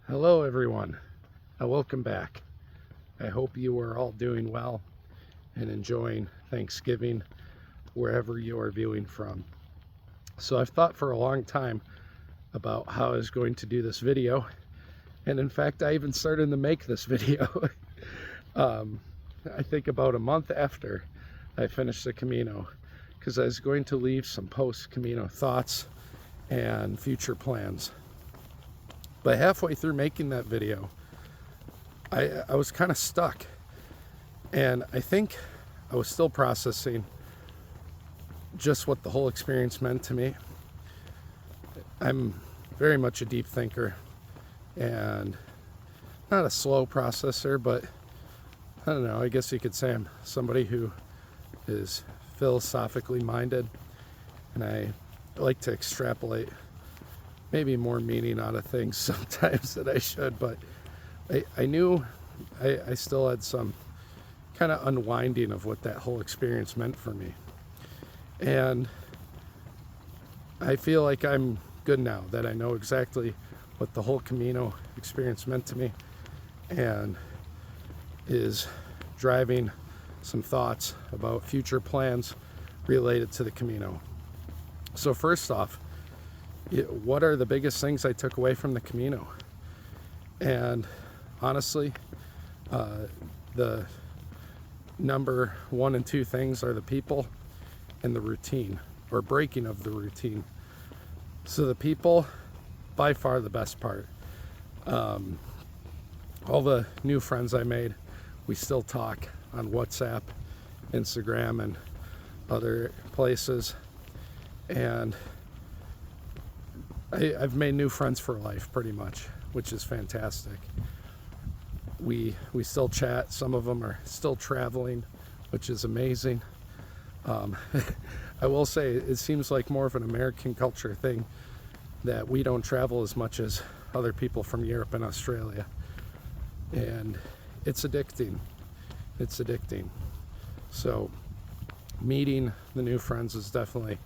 Hello everyone, welcome back. I hope you are all doing well and enjoying Thanksgiving wherever you are viewing from. So I've thought for a long time about how I was going to do this video, and in fact I even started to make this video I think about a month after I finished the Camino, because I was going to leave some post-Camino thoughts and future plans. But halfway through making that video, I was kind of stuck, and I think I was still processing just what the whole experience meant to me. I'm very much a deep thinker and not a slow processor, but I don't know, I guess you could say I'm somebody who is philosophically minded, and I like to extrapolate maybe more meaning out of things sometimes than I should, but I knew I still had some kind of unwinding of what that whole experience meant for me. And I feel like I'm good now that I know exactly what the whole Camino experience meant to me, and is driving some thoughts about future plans related to the Camino. So first off, what are the biggest things I took away from the Camino? And honestly, the number one and two things are the people and the routine, or breaking of the routine. So the people, by far the best part. All the new friends I made, we still talk on WhatsApp, Instagram, and other places. And I've made new friends for life pretty much, which is fantastic. We still chat. Some of them are still traveling, which is amazing. I will say it seems like more of an American culture thing that we don't travel as much as other people from Europe and Australia. And it's addicting. It's addicting. So meeting the new friends is definitely,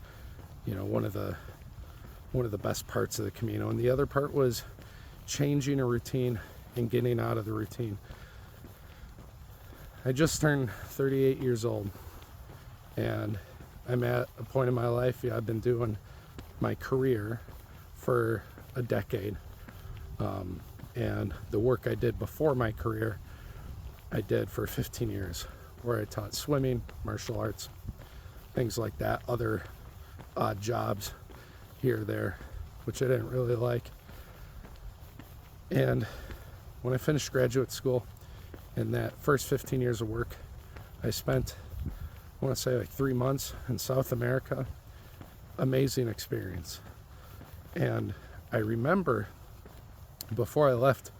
one of the best parts of the Camino. And the other part was changing a routine and getting out of the routine. I just turned 38 years old, and I'm at a point in my life, I've been doing my career for a decade. And the work I did before my career, I did for 15 years, where I taught swimming, martial arts, things like that, other odd jobs here or there, which I didn't really like. And when I finished graduate school, in that first 15 years of work, I spent, I want to say, like 3 months in South America. Amazing experience. And I remember before I left,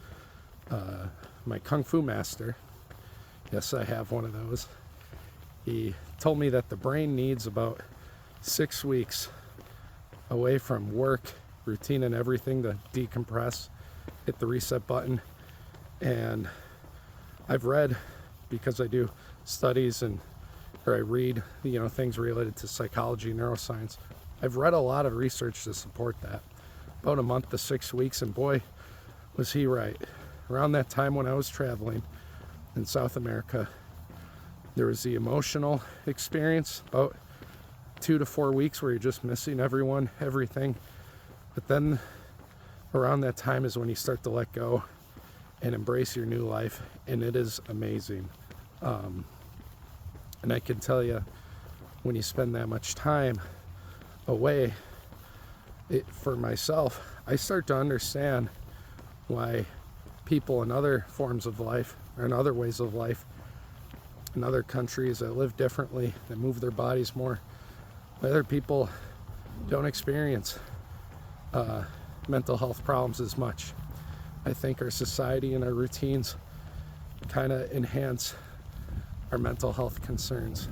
my Kung Fu master, yes, I have one of those, he told me that the brain needs about 6 weeks away from work, routine, and everything to decompress, hit the reset button. And I've read, because I do studies or I read, things related to psychology, neuroscience. I've read a lot of research to support that. About a month to 6 weeks, and boy, was he right. Around that time when I was traveling in South America, there was the emotional experience, about 2 to 4 weeks where you're just missing everyone, everything. But then around that time is when you start to let go and embrace your new life, and it is amazing. And I can tell you, when you spend that much time away, for myself, I start to understand why people in other forms of life, or in other ways of life, in other countries that live differently, that move their bodies more, other people don't experience mental health problems as much. I think our society and our routines kind of enhance our mental health concerns.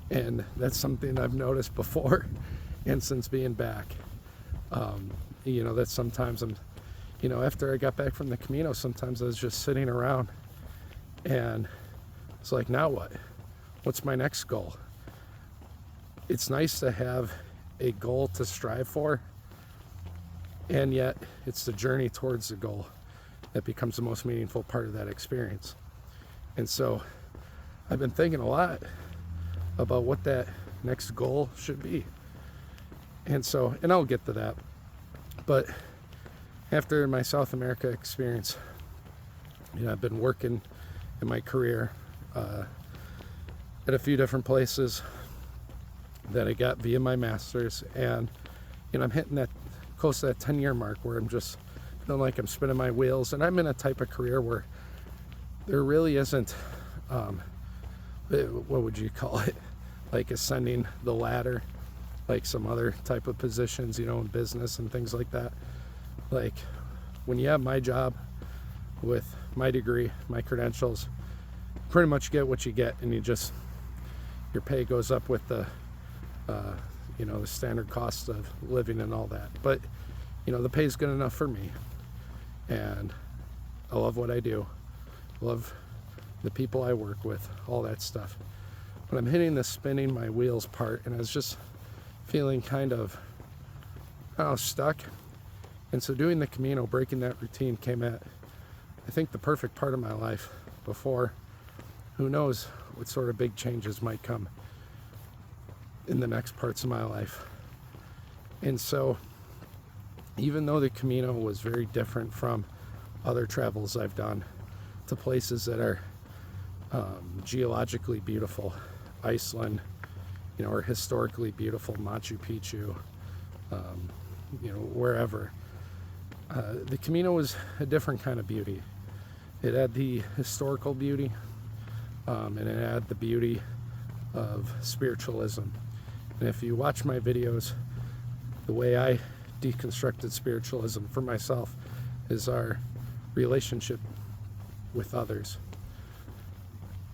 And that's something I've noticed before and since being back. That sometimes after I got back from the Camino, sometimes I was just sitting around and it's like, now what? What's my next goal? It's nice to have a goal to strive for, And yet it's the journey towards the goal that becomes the most meaningful part of that experience. And so I've been thinking a lot about what that next goal should be. And I'll get to that. But after my South America experience, I've been working in my career at a few different places that I got via my master's, and I'm hitting that close to that 10-year mark where I'm just feeling like I'm spinning my wheels, and I'm in a type of career where there really isn't what would you call it, like ascending the ladder like some other type of positions, in business and things like that. Like when you have my job with my degree, my credentials, pretty much get what you get, and your pay goes up with the the standard cost of living and all that. But the pay is good enough for me, and I love what I do, love the people I work with, all that stuff. But I'm hitting the spinning my wheels part, and I was just feeling kind of stuck. And so doing the Camino, breaking that routine, came at, I think, the perfect part of my life before who knows what sort of big changes might come in the next parts of my life. And so even though the Camino was very different from other travels I've done to places that are geologically beautiful, Iceland, or historically beautiful, Machu Picchu, wherever, the Camino was a different kind of beauty. It had the historical beauty, and it had the beauty of spiritualism. And if you watch my videos, the way I deconstructed spiritualism for myself is our relationship with others.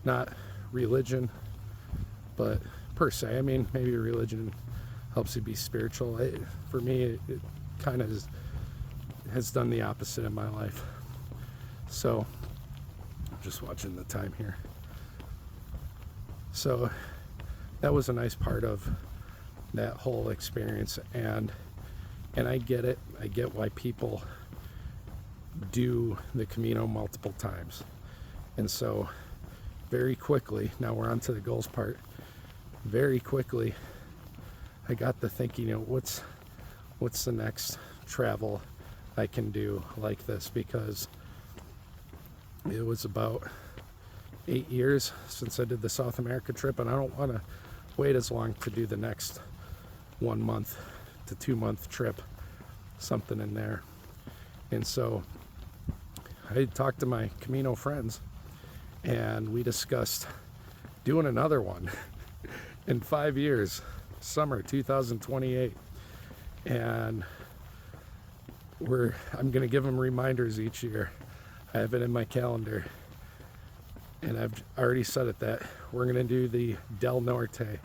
Not religion, but per se. I mean, maybe religion helps you be spiritual. For me, it kind of has done the opposite in my life. So, I'm just watching the time here. So, that was a nice part of that whole experience, and I get it. I get why people do the Camino multiple times. And so very quickly, now we're on to the goals part, very quickly I got to thinking, what's the next travel I can do like this, because it was about 8 years since I did the South America trip, and I don't want to wait as long to do the next 1 month to 2 month trip, something in there. And so I talked to my Camino friends, and we discussed doing another one in 5 years, summer 2028. And I'm going to give them reminders each year. I have it in my calendar, and I've already said it, that we're going to do the Del Norte,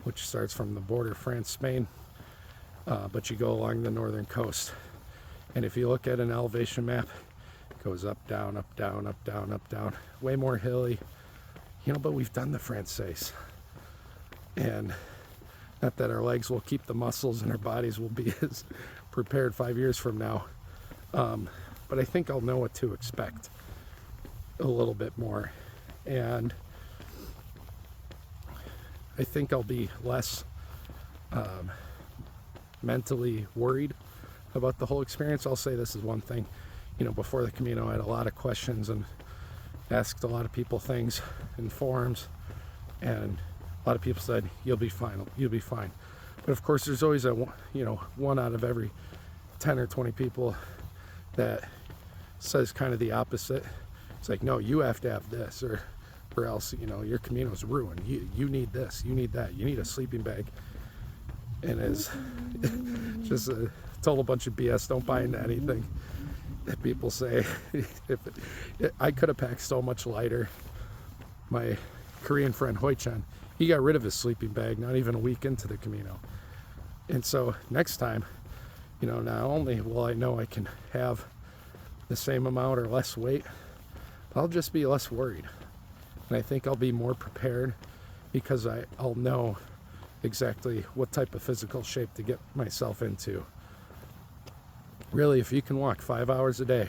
which starts from the border, France, Spain, but you go along the northern coast. And if you look at an elevation map, it goes up, down, up, down, up, down, up, down, way more hilly, but we've done the Francaise. And not that our legs will keep the muscles and our bodies will be as prepared 5 years from now, but I think I'll know what to expect a little bit more, and I think I'll be less mentally worried about the whole experience. I'll say this is one thing, before the Camino I had a lot of questions and asked a lot of people things in forums, and a lot of people said, you'll be fine, but of course there's always one out of every 10 or 20 people that says kind of the opposite. It's like, no, you have to have this, or else your Camino's ruined. You need this, you need that, you need a sleeping bag. And it's just a total bunch of BS. Don't buy into anything that people say. I could have packed so much lighter. My Korean friend Hoi-chan, he got rid of his sleeping bag not even a week into the Camino. And so next time, not only will I know I can have the same amount or less weight, I'll just be less worried. And I think I'll be more prepared, because I'll know exactly what type of physical shape to get myself into. Really, if you can walk 5 hours a day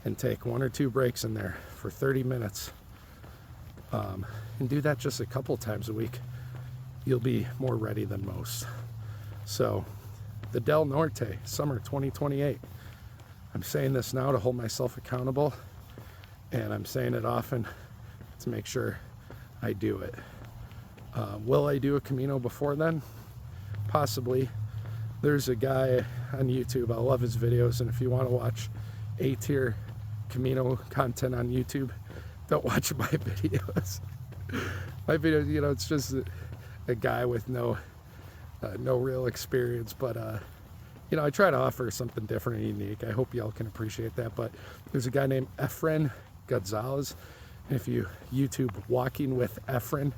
and take 1 or 2 breaks in there for 30 minutes, and do that just a couple times a week, you'll be more ready than most. So the Del Norte, summer 2028. I'm saying this now to hold myself accountable, and I'm saying it often to make sure I do it. Will I do a Camino before then? Possibly. There's a guy on YouTube, I love his videos, and if you want to watch A-tier Camino content on YouTube, don't watch my videos. My videos, you know, it's just a guy with no real experience, but you know, I try to offer something different and unique. I hope y'all can appreciate that. But there's a guy named Efren Gonzalez, and if you YouTube Walking with Efren,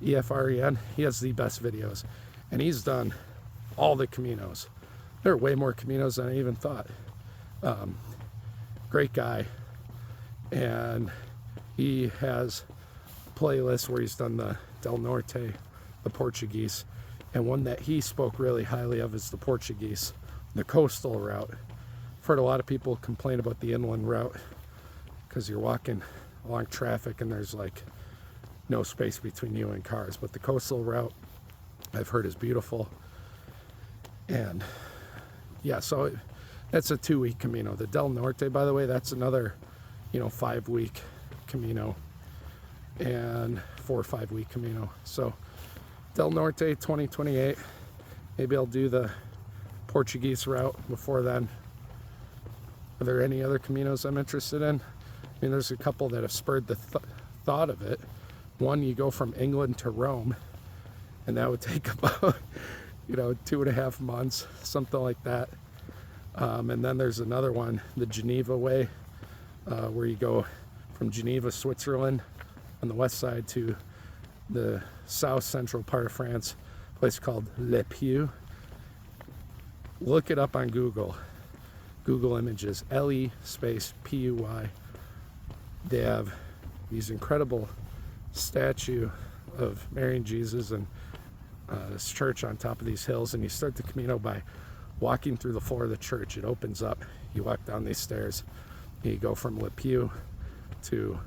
E-F-R-E-N, he has the best videos, and he's done all the Caminos. There are way more Caminos than I even thought. Great guy, and he has playlists where he's done the Del Norte, the Portuguese, and one that he spoke really highly of is the Portuguese, the coastal route. I've heard a lot of people complain about the inland route because you're walking along traffic and there's like no space between you and cars, but the coastal route I've heard is beautiful. And yeah, so that's a 2-week Camino. The Del Norte, by the way, that's another, you know, 5-week Camino and 4 or 5 week Camino. So Del Norte 2028, maybe I'll do the Portuguese route before then. Are there any other Caminos I'm interested in? I mean, there's a couple that have spurred the thought of it. One, you go from England to Rome, and that would take about, you know, 2.5 months, something like that. And then there's another one, the Geneva way, where you go from Geneva, Switzerland, on the west side to the south central part of France, a place called Le Puy. Look it up on Google Images, L-E space P-U-Y. They have these incredible statue of Mary and Jesus and this church on top of these hills, and you start the Camino by walking through the floor of the church. It opens up, you walk down these stairs, you go from Le Puy to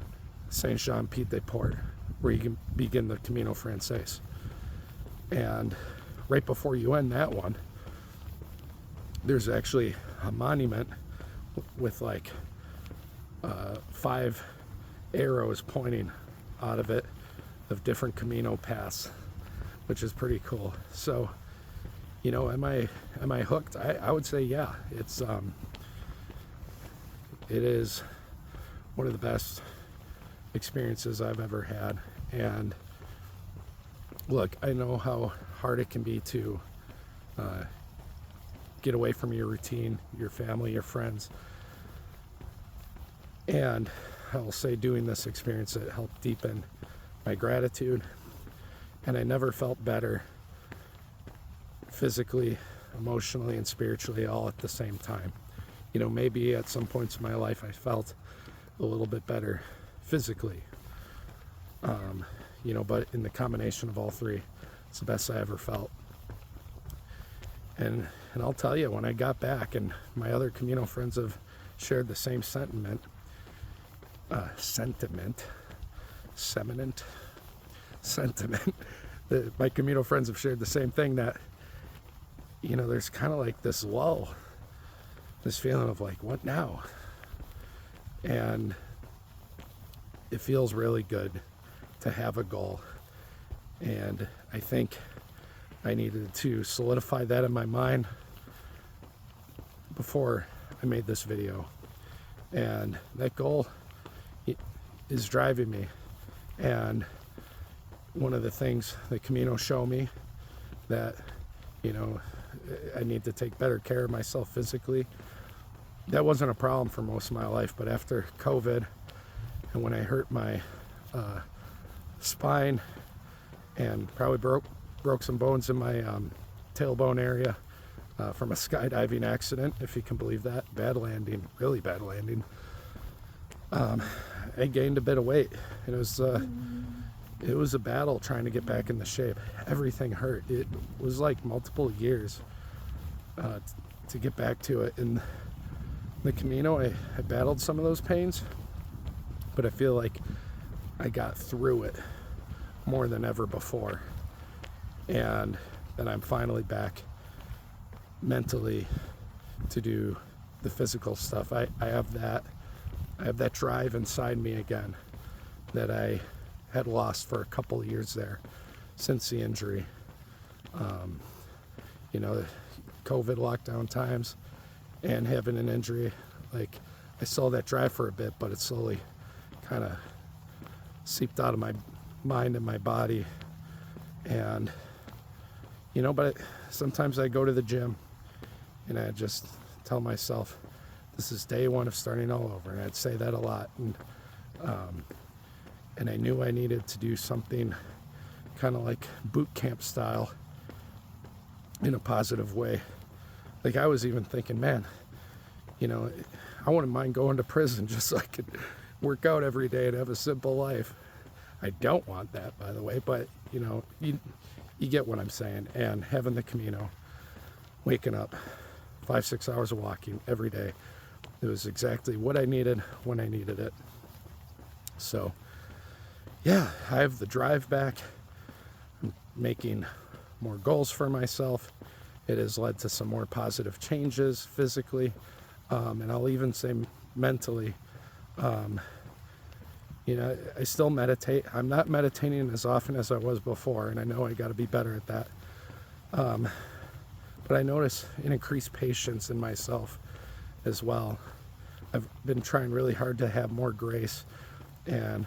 Saint-Jean-Pied-de-Port, where you can begin the Camino Frances. And right before you end that one, there's actually a monument with like 5 arrows pointing out of it of different Camino paths, which is pretty cool. So, you know, am I hooked? I would say yeah. It is one of the best experiences I've ever had. And look, I know how hard it can be to get away from your routine, your family, your friends. And I'll say doing this experience, it helped deepen my gratitude, and I never felt better physically, emotionally, and spiritually all at the same time. You know, maybe at some points in my life I felt a little bit better physically, you know, but in the combination of all three, it's the best I ever felt. And I'll tell you, when I got back, and my other Camino friends have shared the same sentiment, my Camino friends have shared the same thing, that, you know, there's kind of like this lull, this feeling of like, what now? And it feels really good to have a goal. And I think I needed to solidify that in my mind before I made this video. And that goal is driving me. And one of the things the Camino show me, that, you know, I need to take better care of myself physically. That wasn't a problem for most of my life, but after COVID, and when I hurt my spine and probably broke some bones in my tailbone area from a skydiving accident, if you can believe that, bad landing, really bad landing, I gained a bit of weight. It was a battle trying to get back into shape. Everything hurt. It was like multiple years to get back to it. In the Camino, I battled some of those pains, but I feel like I got through it more than ever before. And then I'm finally back mentally to do the physical stuff. I have that drive inside me again that I had lost for a couple of years there since the injury. You know, COVID lockdown times and having an injury, like I saw that drive for a bit, but it slowly kind of seeped out of my mind and my body. And you know, but sometimes I go to the gym and I just tell myself, this is day one of starting all over. And I'd say that a lot. And I knew I needed to do something kind of like boot camp style in a positive way. Like I was even thinking, man, you know, I wouldn't mind going to prison just so I could work out every day and have a simple life. I don't want that, by the way, but you know, you get what I'm saying. And having the Camino, waking up 5-6 hours of walking every day, it was exactly what I needed when I needed it. So yeah, I have the drive back. I'm making more goals for myself. It has led to some more positive changes physically, and I'll even say mentally. You know, I still meditate. I'm not meditating as often as I was before, and I know I got to be better at that. But I notice an increased patience in myself as well. I've been trying really hard to have more grace. And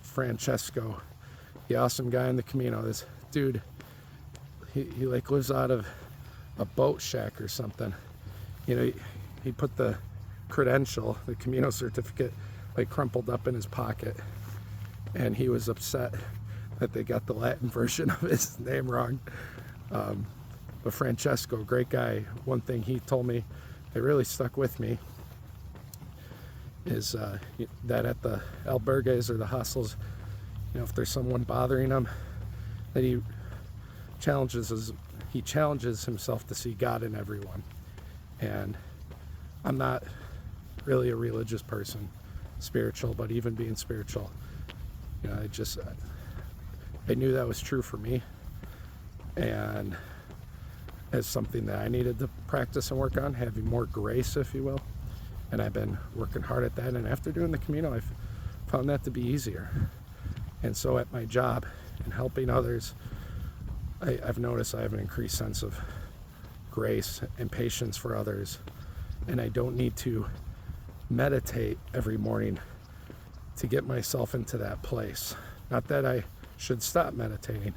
Francesco, the awesome guy in the Camino, this dude, he like lives out of a boat shack or something. You know, he put the credential, the Camino certificate, like crumpled up in his pocket, and he was upset that they got the Latin version of his name wrong. But Francesco, great guy. One thing he told me that really stuck with me is that at the albergues or the hostels, you know, if there's someone bothering him, that he challenges himself to see God in everyone. And I'm not really a religious person, spiritual, but even being spiritual, you know, I knew that was true for me, and as something that I needed to practice and work on, having more grace, if you will. And I've been working hard at that, and after doing the Camino, I've found that to be easier. And so at my job and helping others, I've noticed I have an increased sense of grace and patience for others, and I don't need to meditate every morning to get myself into that place. Not that I should stop meditating,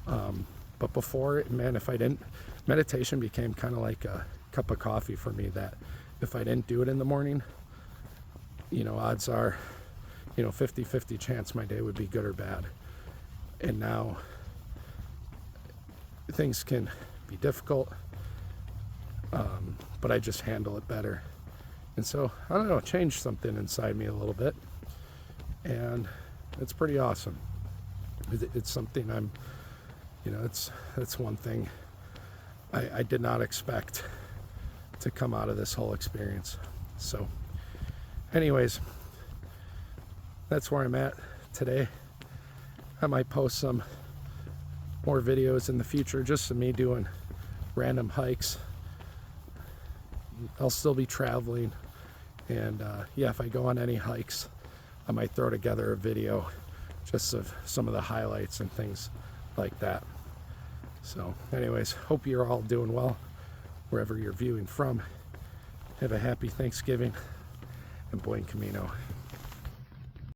but before, man, if I didn't, meditation became kind of like a cup of coffee for me, that if I didn't do it in the morning, you know, odds are, you know, 50-50 chance my day would be good or bad. And now things can be difficult, but I just handle it better. And so, I don't know, it changed something inside me a little bit, and it's pretty awesome. It's something I'm, you know, it's one thing I did not expect to come out of this whole experience. So anyways, that's where I'm at today. I might post some more videos in the future, just of me doing random hikes. I'll still be traveling, and yeah, if I go on any hikes, I might throw together a video just of some of the highlights and things like that. So anyways, hope you're all doing well wherever you're viewing from. Have a happy Thanksgiving, and buen Camino.